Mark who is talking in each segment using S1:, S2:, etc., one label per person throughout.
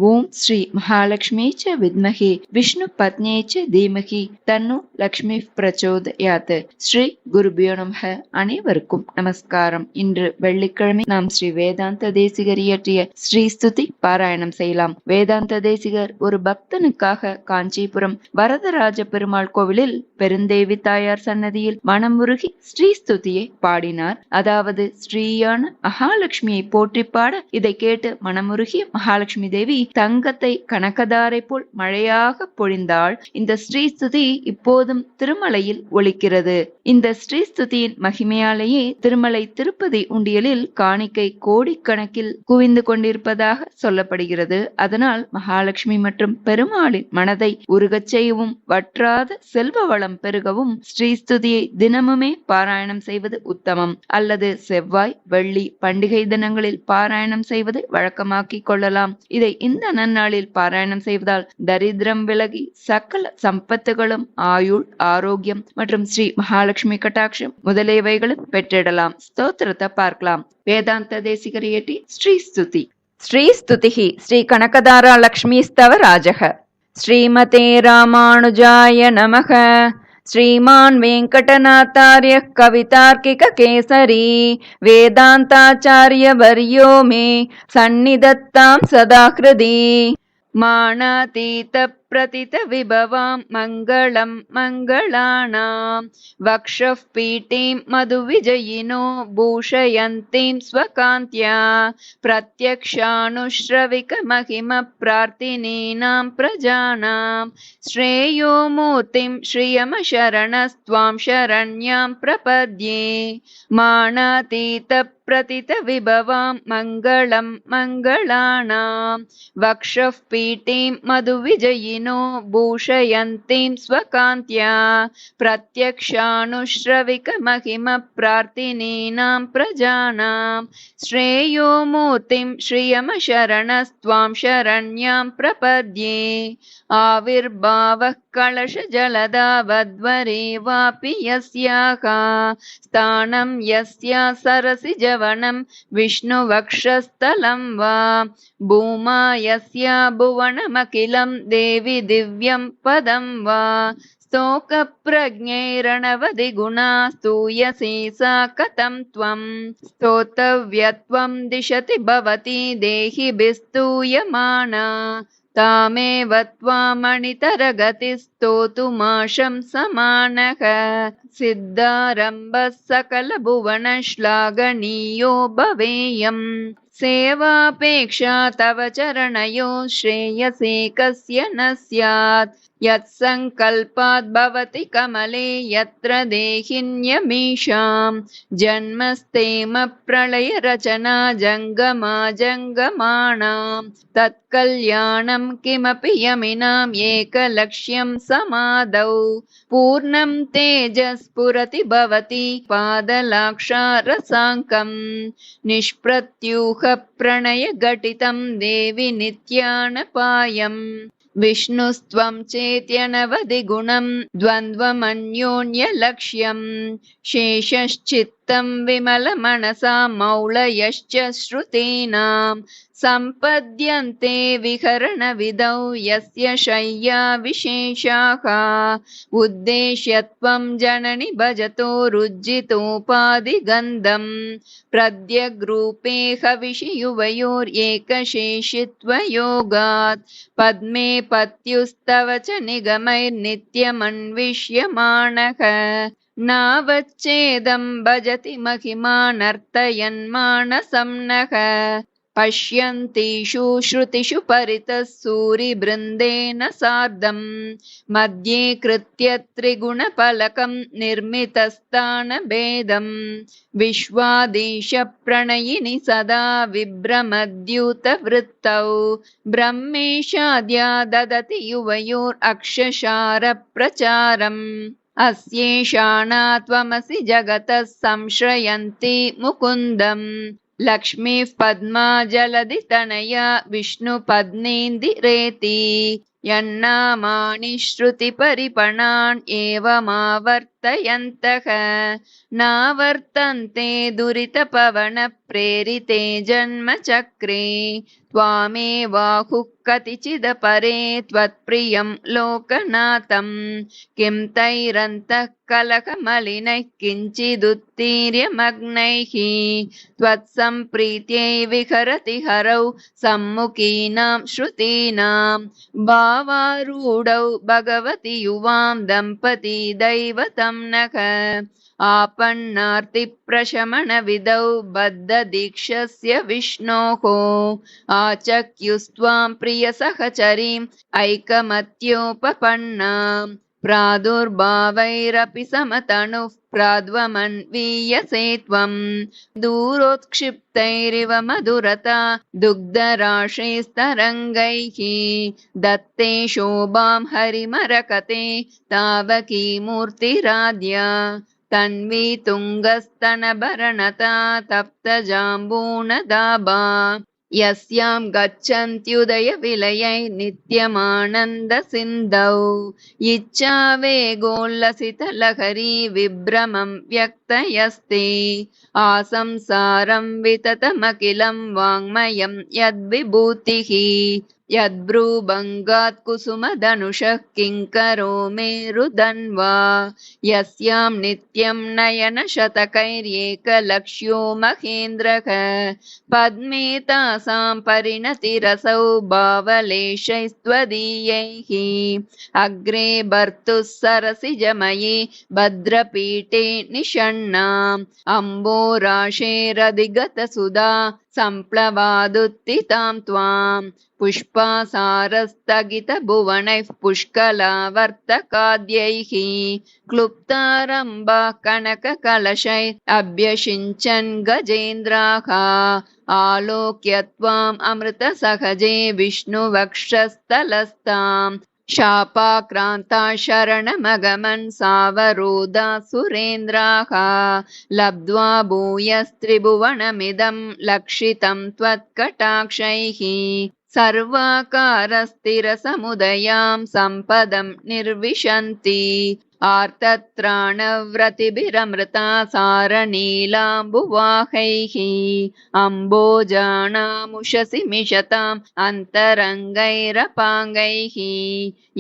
S1: ஓம் ஸ்ரீ மகாலட்சுமி ச வித்மஹே விஷ்ணு பத்னியே ச தீமஹி தன்னு லக்ஷ்மி பிரச்சோதயாத். ஸ்ரீ குருபியோ நமஹ. அனைவருக்கும் நமஸ்காரம். இன்று வெள்ளிக்கிழமை நாம் ஸ்ரீ வேதாந்த தேசிகர் இயற்றிய ஸ்ரீ ஸ்துதி பாராயணம் செய்யலாம். வேதாந்த தேசிகர் ஒரு பக்தனுக்காக காஞ்சிபுரம் வரதராஜ பெருமாள் கோவிலில் பெருந்தேவி தாயார் சன்னதியில் மனமுருகி ஸ்ரீ ஸ்துதியை பாடினார். அதாவது ஸ்ரீயான மகாலட்சுமியை போற்றி பாட இதை கேட்டு மனமுருகிய மகாலட்சுமி தேவி தங்கத்தை கனகதாரை போல் மழையாக பொழிந்தாள். இந்த ஸ்ரீஸ்துதி இப்போதும் திருமலையில் ஒலிக்கிறது. இந்த ஸ்ரீஸ்துதியின் மகிமையாலேயே திருமலை திருப்பதி உண்டியலில் காணிக்கை கோடிக்கணக்கில் குவிந்து கொண்டிருப்பதாக சொல்லப்படுகிறது. அதனால் மகாலட்சுமி மற்றும் பெருமாளின் மனதை உருகச் செய்யவும் வற்றாத செல்வ வளம் பெருகவும் ஸ்ரீஸ்துதியை தினமுமே பாராயணம் செய்வது உத்தமம். அல்லது செவ்வாய் வெள்ளி பண்டிகை தினங்களில் பாராயணம் செய்வதை வழக்கமாக்கிக் கொள்ளலாம். இதை இந்த நன்னாளில் பாராயணம் செய்வதால் தரித்திரம் விலகி சகல சம்பத்துகளும் ஆயுள் ஆரோக்கியம் மற்றும் ஸ்ரீ மகாலட்சுமி கட்டாட்சம் முதலியவைகளும் பெற்றிடலாம். ஸ்தோத்திரத்தை பார்க்கலாம். வேதாந்த தேசிகர் இயற்றி ஸ்ரீ ஸ்துதி. ஸ்ரீ ஸ்துதிஹி ஸ்ரீ கனகதாரா லக்ஷ்மி ஸ்தவ ராஜக. ஸ்ரீமதே ராமானுஜாய நமக. श्रीमान् वेङ्कटनाथार्यः कवितार्किककेसरी वेदान्ताचार्यवर्यो मे सन्निधत्तां सदा हृदि. मानातीतप्रतितविभवां मङ्गलं मङ्गलानां वक्षः पीठीं मधुविजयिनो भूषयन्तीं स्वकान्त्या प्रत्यक्षानुश्रविकमहिमप्रार्थिनीनां प्रजानां श्रेयो मूर्तिं श्रियमशरणस्त्वां शरण्यां प्रपद्ये. मानातीतप्रतितविभवां मङ्गलं मङ्गलानां वक्षः पीठीं मधुविजयिनो भूषयन्तीं स्वकान्त्या प्रत्यक्षानुश्रविकमहिमप्रार्थिनीनां प्रजानां श्रेयो मूर्तिं श्रियमशरणस्त्वां शरण्यां प्रपद्ये. आविर्भावः कलशजलदावद्वरे वापि यस्याः स्थानं यस्या सरसिजवनं विष्णुवक्षस्थलं वा भूमा यस्या भुवनमखिलं देवि दिव्यं पदं वा स्तोकप्रज्ञैरणवधिगुणा स्तूयसे सा कथं त्वं स्तोतव्यत्वं दिशति भवति देहिभिस्तूयमाना तामेव त्वामणितरगतिस्तोतुमाशं समानः. सिद्धारम्भः सकलभुवनश्लाघनीयो भवेयम् सेवापेक्षा तव चरणयो श्रेयसे कस्य न स्यात्. यत्सङ्कल्पात् भवति कमले यत्र देहिन्यमीषां जन्मस्तेम प्रलयरचना जङ्गमा जङ्गमाणां तत्कल्याणं किमपि यमिनाम् एकलक्ष्यं समादौ पूर्णं तेजस्फुरति भवति पादलाक्षारसाङ्कं निष्प्रत्यूह प्रणयघटितं देवि नित्यानपायम्. विष्णुस्त्वं चेत्यनवधिगुणं द्वन्द्वमन्योन्यलक्ष्यं शेषश्चित्तं विमलमनसा मौलयश्च श्रुतीनां सम्पद्यन्ते विहरणविधौ यस्य शय्या विशेषाः उद्देश्यत्वं जननि भजतो रुज्जितोपाधिगन्धं प्रद्यग्रूपे हविषयुवयोरेकशेषित्वयोगात् पद्मे पत्युस्तव च निगमैर्नित्यमन्विष्यमाणः नावच्छेदं भजति महिमानर्तयन्मानसं नः पश्यन्तीषु श्रुतिषु परितः सूरिवृन्देन सार्धं मध्ये कृत्य त्रिगुणफलकं निर्मितस्थानभेदं विश्वादीश प्रणयिनि सदा विभ्रमद्यूतवृत्तौ ब्रह्मेशाद्या ददति युवयोरक्षशारप्रचारम् अस्येषाणा त्वमसि जगतः संश्रयन्ति मुकुन्दम् लक्ष्मीः पद्मा जलधि तनया विष्णुपत्नीन्दिरेति यन्नामानि श्रुतिपरिपणान् एवमावर्त्य वर्तयन्तः नावर्तन्ते दुरितपवनप्रेरिते जन्मचक्रे त्वामेवाहुः कतिचिदपरे त्वत्प्रियं लोकनाथं किं तैरन्तः कलकमलिनैः किञ्चिदुत्तीर्यमग्नैः त्वत्सम्प्रीत्यै विहरति हरौ सम्मुखीनां श्रुतीनां भावारूढौ भगवति युवां दम्पती दैवतं नः आपन्नार्तिप्रशमनविधौ बद्धदीक्षस्य विष्णोः आचक्युस्त्वां प्रियसहचरीम् ऐकमत्योपपन्नां प्रादुर्भावैरपि समतनुः प्राद्वमन्वीयसे त्वं दूरोत्क्षिप्तैरिव मधुरता दुग्धराशैस्तरङ्गैः दत्ते शोभां हरिमरकते तावकी मूर्तिराद्या तन्वी तुङ्गस्तनभरणता तप्तजाम्बूनदाभा यस्यां गच्छन्त्युदयविलयै नित्यमानन्दसिन्धौ इच्छावेगोल्लसितलहरी विभ्रमं व्यक्तयस्ते आसंसारं विततमखिलं वाङ्मयं यद्विभूतिः यद्भ्रूभङ्गात् कुसुमधनुषः किङ्करो मेरुदन्वा यस्यां नित्यं नयनशतकैर्येकलक्ष्यो महेन्द्रः पद्मे तासां परिणतिरसौ भावलेशैस्त्वदीयैः अग्रे भर्तुः सरसिजमये भद्रपीठे निषण्णाम् अम्बोराशेरधिगतसुधा सम्प्लवादुत्थितां त्वां पुष्पासारस्तगितभुवनैः पुष्कलावर्तकाद्यैः क्लुप्तारम्भा कनककलशैः अभ्यषिञ्चन् गजेन्द्राः आलोक्य त्वाम् अमृतसहजे विष्णुवक्षस्थलस्ताम् शापाक्रान्ता शरणमगमन् सावरोधा सुरेन्द्राः लब्ध्वा भूयस्त्रिभुवनमिदं लक्षितं त्वत्कटाक्षैः सर्वाकारस्थिरसमुदयां सम्पदं निर्विशन्ति आर्तत्राणव्रतिभिरमृता सारनीलाम्बुवाहैः अम्बोजानामुषसि मिषताम् अन्तरङ्गैरपाङ्गैः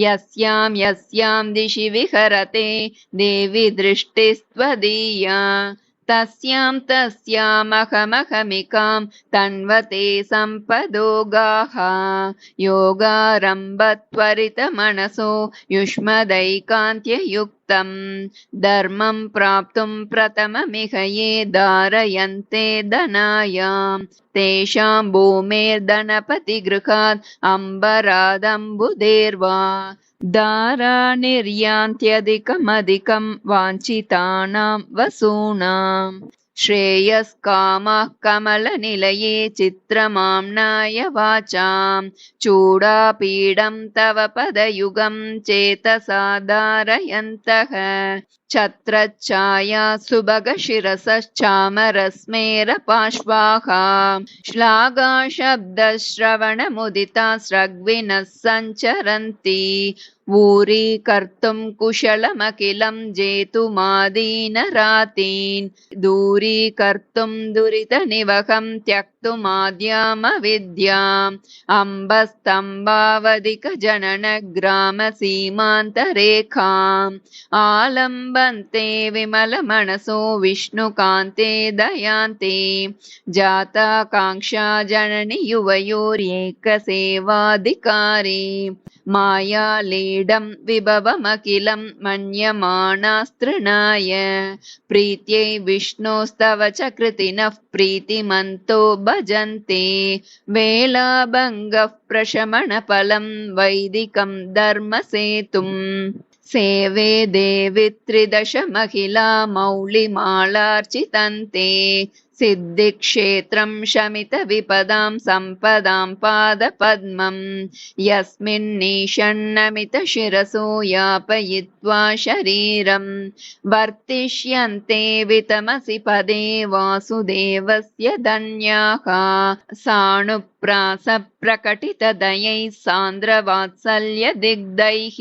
S1: यस्यां दिशि विहरते देवि दृष्टिस्त्वदीया तस्यामहमहमिकां तन्वते सम्पदोगाः योगारम्भत्वरितमनसो युष्मदैकान्त्ययुक्तं धर्मं प्राप्तुं प्रथममिह ये धारयन्ते धनायां तेषां भूमेर्धनपतिगृहात् अम्बरादम्बुधेर्वा दारानिर्यान्त्यधिकमधिकं वाञ्छितानां वसूनाम् श्रेयस्कामः कमलनिलये चित्रमाम्नाय वाचां चूडापीडं तव पदयुगं चेतसा धारयन्तः छत्रच्छाया सुभगशिरसश्चामरस्मेरपाश्वाः श्लाघाशब्दश्रवणमुदिता स्रग्विनः सञ्चरन्ति ऊरीकर्तुं कुशलमखिलं जेतुमादीनरातीन् दूरीकर्तुं दुरितनिवहं त्यक्तुमाद्यामविद्याम् अम्बस्तम्भावधिकजननग्रामसीमान्तरेखाम् आलम्बन्ते विमलमनसो विष्णुकान्ते दयान्ते जाताकाङ्क्षा जननि युवयोर्येकसेवाधिकारी मायालीडं विभवमखिलं मन्यमानास्तृणाय प्रीत्यै विष्णोस्तव च कृतिनः प्रीतिमन्तो भजन्ते वेलाभङ्गः प्रशमनफलं वैदिकं धर्मसेतुम् सेवे देवि त्रिदश महिला मौलिमालार्चितन्ते सिद्धिक्षेत्रं शमितविपदां सम्पदां पादपद्मं यस्मिन्निषण्णमितशिरसो यापयित्वा शरीरं वर्तिष्यन्ते वितमसि पदे वासुदेवस्य धन्याः साणुप्रासप्रकटितदयैः सान्द्रवात्सल्यदिग्धैः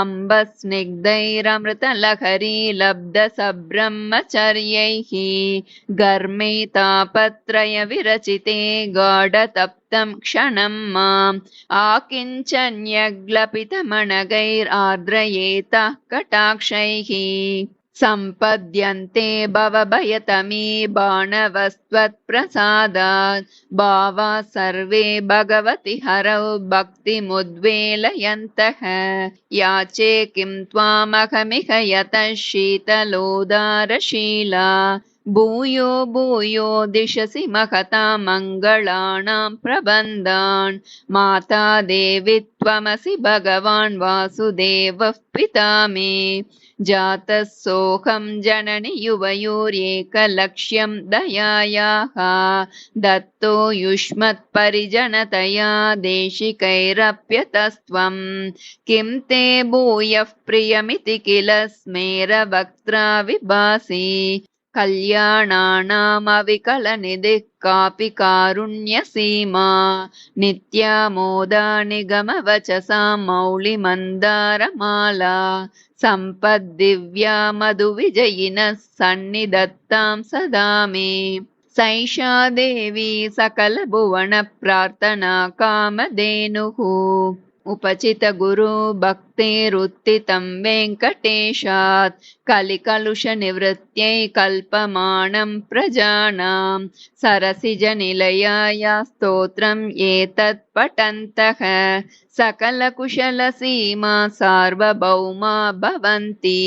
S1: अम्बस्निग्धैरमृतलहरी लब्धसब्रह्मचर्यैः गर्मे तापत्रयविरचिते गाढतप्तं क्षणं माम् आकिञ्चन्यग्लपितमणगैरार्द्रयेतः कटाक्षैः सम्पद्यन्ते भवभयतमे बाणवस्त्वत्प्रसादात् भावा सर्वे भगवति हरौ भक्तिमुद्वेलयन्तः याचे किं त्वामहमिह यतः शीतलोदारशीला भूयो भूयो दिशसि महतां मङ्गलानां प्रबन्धान् माता देवि त्वमसि भगवान् वासुदेवः पिता मे जातः सोऽहं जननि युवयोरेकलक्ष्यं दयायाः दत्तो युष्मत्परिजनतया देशिकैरप्यतस्त्वं किं ते भूयः प्रियमिति किल स्मेरवक्त्रा विभासि कल्याणानामविकलनिधिः कापि कारुण्यसीमा नित्यामोदा निगमवचसां मौलिमन्दारमाला सम्पद्दिव्या मधुविजयिनः सन्निधत्तां सदा मे सैषा देवी सकलभुवनप्रार्थना कामधेनुः उपचित गुरु भक्तेरुत्थितं वेङ्कटेशात् कलिकलुषनिवृत्त्यै कल्पमानं प्रजानां सरसिजनिलयाय स्तोत्रम् एतत् पठन्तः सकलकुशलसीमा सार्वभौमा भवन्ति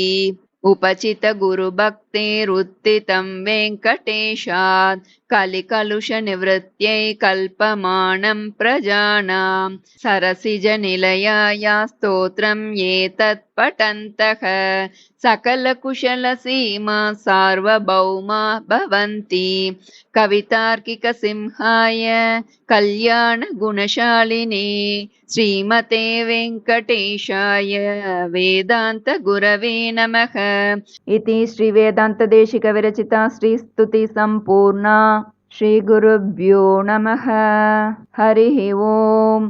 S1: उपचित गुरुभक्तेरुत्थितं वेङ्कटेशात् कलिकलुषनिवृत्त्यै कल्पमानं प्रजानां सरसिजनिलयाय स्तोत्रम् एतत् पठन्तः सकलकुशलसीमा सार्वभौमा भवन्ति कवितार्किकसिंहाय कल्याणगुणशालिने श्रीमते वेङ्कटेशाय वेदान्तगुरवे नमः इति श्रीवेदान्तदेशिकविरचिता श्रीस्तुतिसम्पूर्णा श्रीगुरुभ्यो नमः हरिः ओम्।